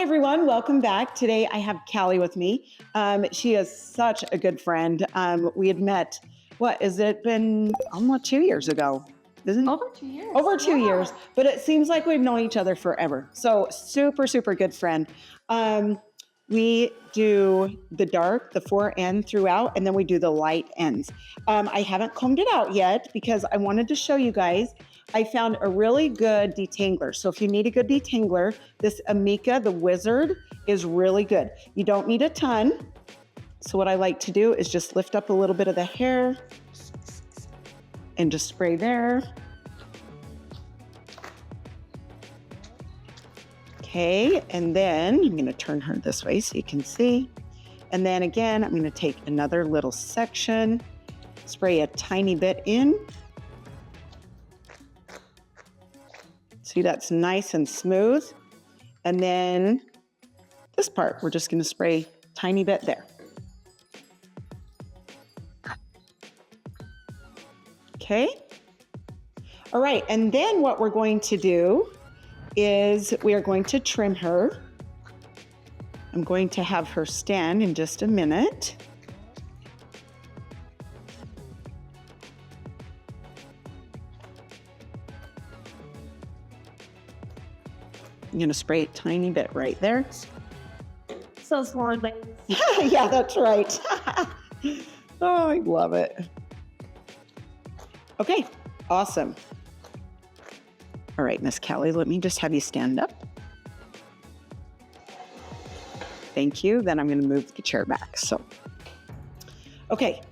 everyone, welcome back. Today I have Kallie with me. She is such a good friend. We had met, what, has it been almost 2 years ago? Isn't Over 2 years. Over 2 years, but it seems like we've known each other forever. So super, super good friend. We do the dark, the fore end throughout, and then we do the light ends. I haven't combed it out yet because I wanted to show you guys. I found a really good detangler. So if you need a good detangler, this Amika The Wizard is really good. You don't need a ton. So what I like to do is just lift up a little bit of the hair and just spray there. Okay, and then I'm going to turn her this way so you can see. And then again, I'm going to take another little section, spray a tiny bit in. See, that's nice and smooth. And then this part, we're just going to spray a tiny bit there. Okay. All right, and then what we're going to do is we are going to trim her. I'm going to have her stand in just a minute. I'm going to spray a tiny bit right there. So small, but yeah, that's right. Oh, I love it. Okay, awesome. All right, Miss Kallie, let me just have you stand up. Thank you. Then I'm going to move the chair back. So, okay.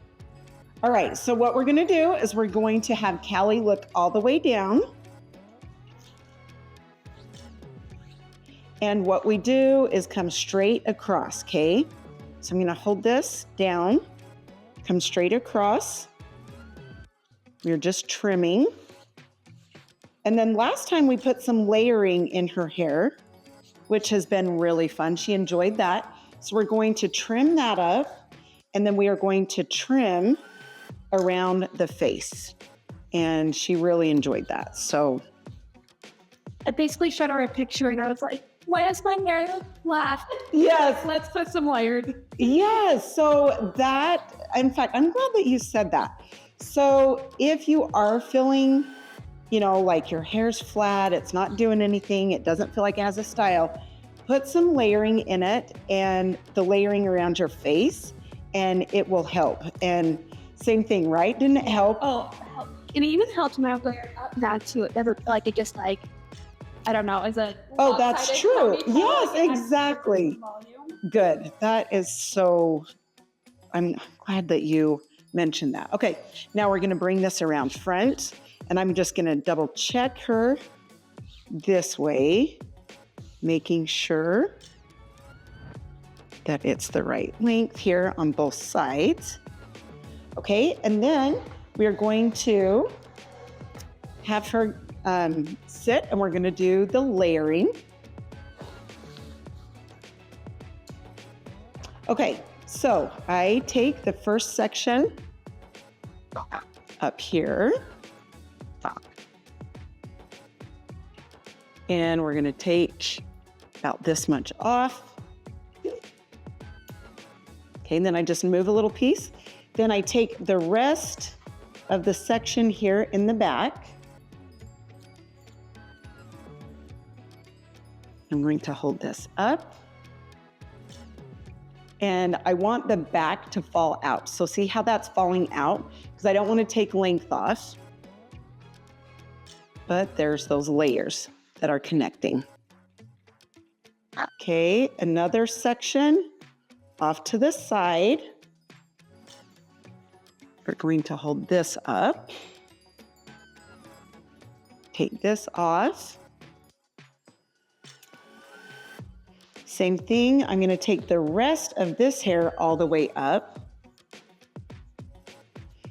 All right, so what we're going to do is we're going to have Kallie look all the way down. And what we do is come straight across, okay? So I'm going to hold this down, come straight across. We're just trimming. And then last time we put some layering in her hair, which has been really fun. She enjoyed that. So we're going to trim that up, and then we are going to trim around the face. And she really enjoyed that. So I basically showed her a picture and I was like, why is my hair flat? yes, Let's put some layered. yes. So that, in fact, I'm glad that you said that. So if you are feeling, you know, like your hair's flat, it's not doing anything, it doesn't feel like it has a style, put some layering in it and the layering around your face, and it will help. And same thing, right? Didn't it help? Oh, it even helps my hair up that too. It never like it just like, I don't know, is a oh, that's true. Yes, exactly. Good. That is so, I'm glad that you mentioned that. Okay, now we're going to bring this around front. And I'm just going to double check her this way, making sure that it's the right length here on both sides. Okay, and then we are going to have her sit, and we're going to do the layering. Okay, so I take the first section up here. And we're going to take about this much off. Okay, and then I just move a little piece. Then I take the rest of the section here in the back. I'm going to hold this up. And I want the back to fall out. So see how that's falling out? Because I don't want to take length off. But there's those layers that are connecting. Okay, another section off to the side. We're going to hold this up. Take this off. Same thing, I'm going to take the rest of this hair all the way up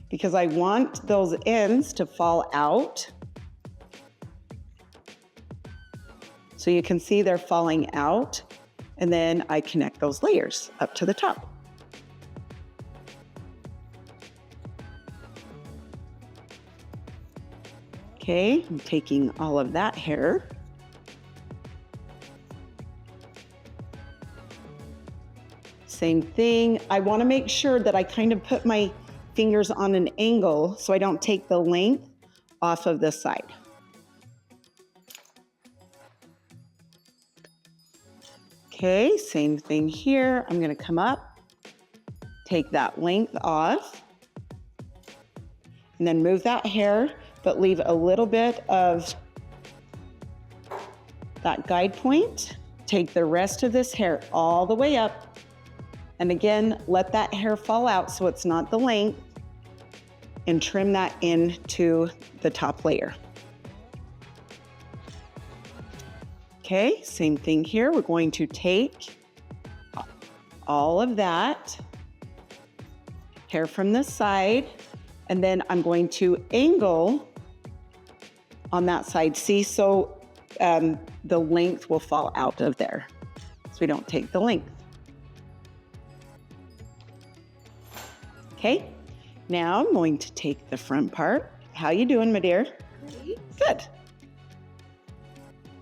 because I want those ends to fall out. So you can see they're falling out, and then I connect those layers up to the top. Okay, I'm taking all of that hair. Same thing. I want to make sure that I kind of put my fingers on an angle so I don't take the length off of this side. Okay, same thing here. I'm going to come up, take that length off, and then move that hair, but leave a little bit of that guide point. Take the rest of this hair all the way up. And again, let that hair fall out so it's not the length, and trim that into the top layer. Okay, same thing here. We're going to take all of that hair from the side, and then I'm going to angle on that side. See, so the length will fall out of there, so we don't take the length. Okay, now I'm going to take the front part. How you doing, my dear? Good.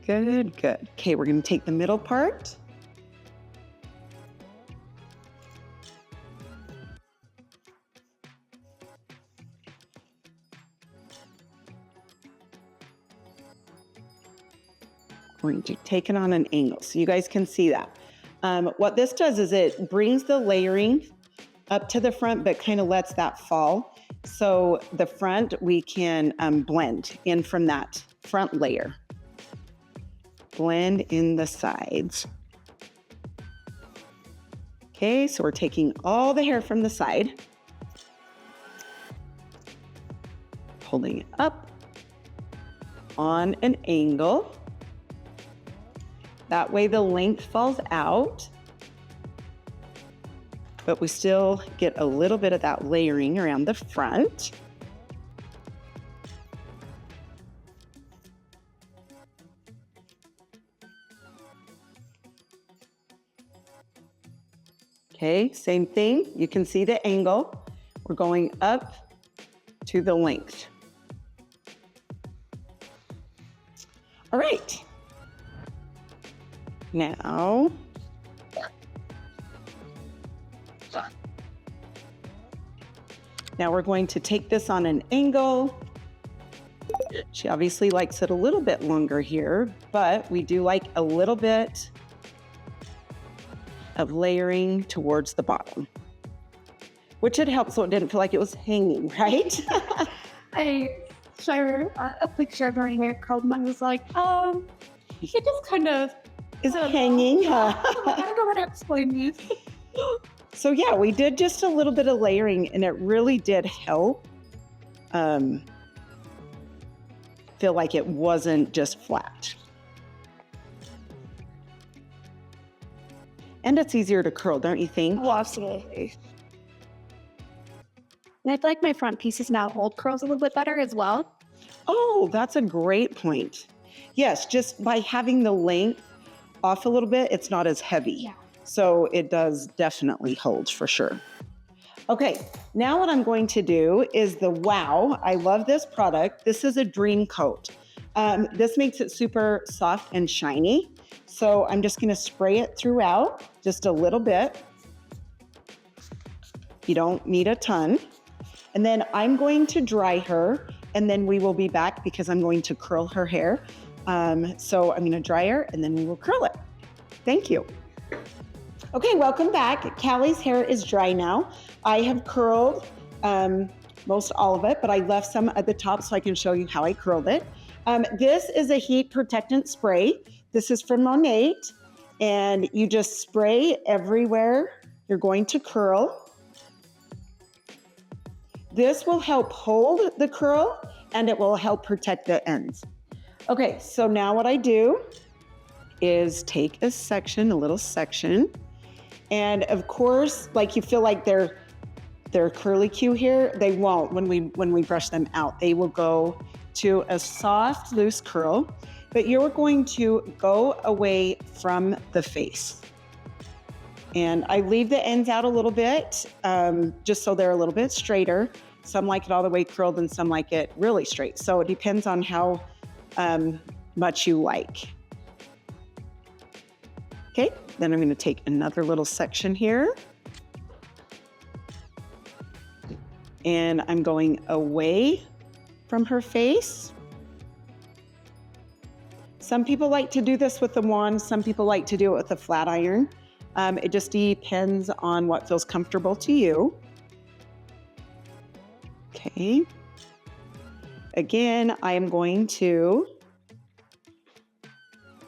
Good, good. Okay, we're going to take the middle part. Going to take it on an angle so you guys can see that. What this does is it brings the layering up to the front, but kind of lets that fall. So the front, we can blend in from that front layer. Blend in the sides. Okay, so we're taking all the hair from the side, holding it up on an angle. That way the length falls out, but we still get a little bit of that layering around the front. Okay, same thing. You can see the angle. We're going up to the length. All right. Now, we're going to take this on an angle. She obviously likes it a little bit longer here, but we do like a little bit of layering towards the bottom, which would help so it didn't feel like it was hanging, right? I showed a picture of her hair curled, and I was like, it just kind of is hanging. I don't know how to explain this. So yeah, we did just a little bit of layering, and it really did help feel like it wasn't just flat. And it's easier to curl, don't you think? Oh, absolutely. And I feel like my front pieces now hold curls a little bit better as well. Oh, that's a great point. Yes, just by having the length off a little bit, it's not as heavy. Yeah. So it does definitely hold for sure. Okay, now what I'm going to do is the Wow. I love this product. This is a dream coat. This makes it super soft and shiny. So I'm just going to spray it throughout, just a little bit. You don't need a ton. And then I'm going to dry her, and then we will be back because I'm going to curl her hair. So I'm going to dry her, and then we will curl it. Thank you. Okay, welcome back. Callie's hair is dry now. I have curled most all of it, but I left some at the top so I can show you how I curled it. This is a heat protectant spray. This is from Monat, and you just spray everywhere you're going to curl. This will help hold the curl, and it will help protect the ends. Okay, so now what I do is take a section, a little section, and of course, like you feel like they're curly Q here, they won't when we brush them out. They will go to a soft, loose curl, but you're going to go away from the face. And I leave the ends out a little bit, just so they're a little bit straighter. Some like it all the way curled and some like it really straight. So it depends on how much you like. Okay, then I'm going to take another little section here. And I'm going away from her face. Some people like to do this with the wand. Some people like to do it with a flat iron. It just depends on what feels comfortable to you. Okay. Again, I am going to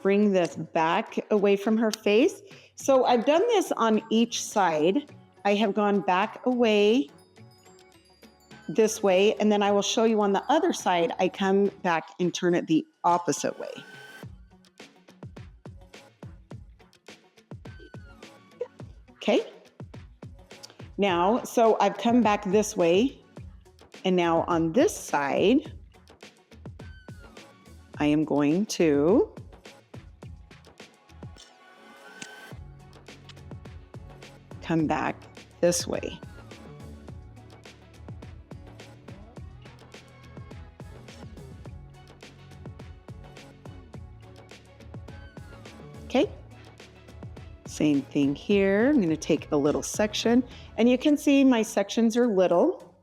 bring this back away from her face. So I've done this on each side. I have gone back away this way, and then I will show you on the other side, I come back and turn it the opposite way. Okay. Now, so I've come back this way, and now on this side, I am going to come back this way. Okay. Same thing here. I'm going to take a little section, and you can see my sections are little.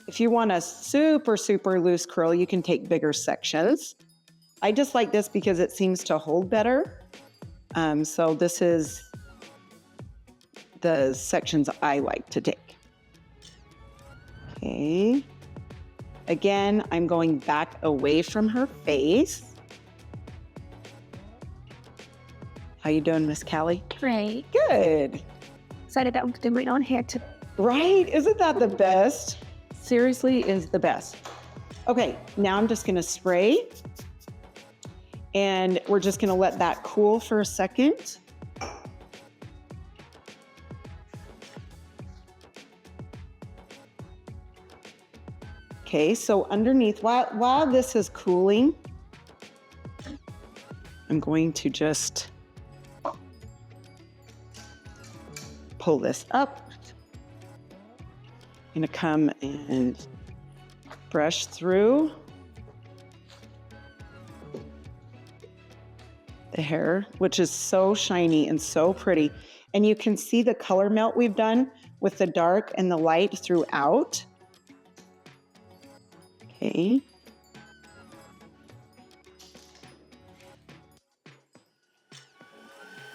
If you want a super, super loose curl, you can take bigger sections. I just like this because it seems to hold better. So this is the sections I like to take. Okay. Again, I'm going back away from her face. How you doing, Miss Kallie? Great. Good. Excited that I'm doing my own hair today. Right? Isn't that the best? Seriously, is the best. Okay, now I'm just gonna spray, and we're just gonna let that cool for a second. Okay, so underneath, while this is cooling, I'm going to just pull this up. I'm gonna come and brush through the hair, which is so shiny and so pretty. And you can see the color melt we've done with the dark and the light throughout. Okay.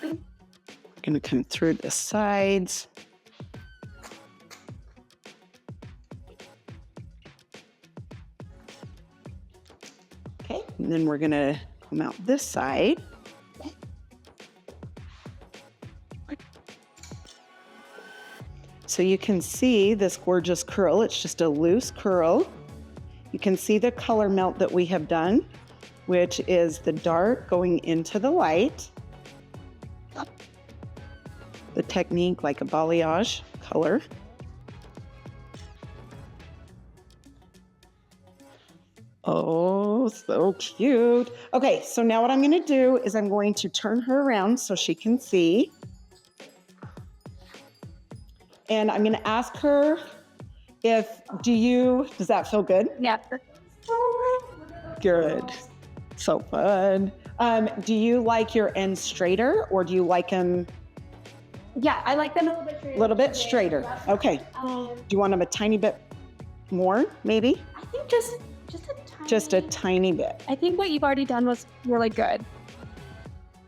I'm gonna come through the sides. Okay, and then we're gonna come out this side. So you can see this gorgeous curl. It's just a loose curl. You can see the color melt that we have done, which is the dark going into the light. The technique like a balayage color. Oh, so cute. Okay, so now what I'm gonna do is I'm going to turn her around so she can see. And I'm gonna ask her does that feel good? Yeah. Good. So fun. Do you like your ends straighter, or do you like them Yeah, I like them a a little bit straighter? Okay. Do you want them a tiny bit more, maybe? I think just a tiny. Just a tiny bit. I think what you've already done was really good.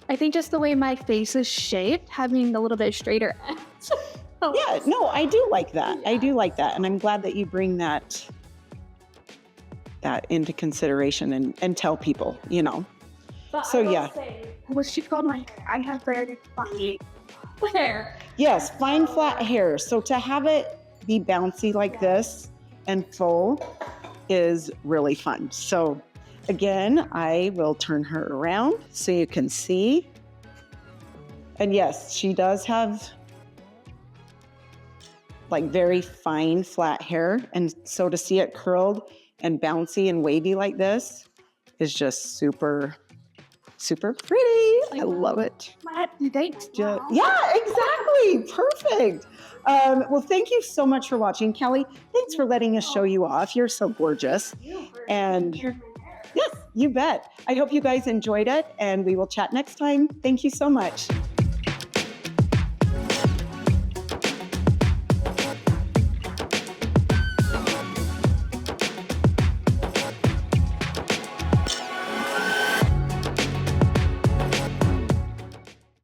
I think just the way my face is shaped, having a little bit straighter ends. Yeah, no, I do like that. I do like that. And I'm glad that you bring that into consideration and tell people, you know. But So, I will yeah. say, what she called my hair, I have very funny hair. Yes, fine flat hair. So to have it be bouncy like this and full is really fun. So again, I will turn her around so you can see. And yes, she does have like very fine flat hair. And so to see it curled and bouncy and wavy like this is just super, super pretty. I love it. Thanks. Yeah, exactly. Perfect. Well, thank you so much for watching, Kallie. Thanks for letting us show you off. You're so gorgeous. And yes, you bet. I hope you guys enjoyed it, and we will chat next time. Thank you so much.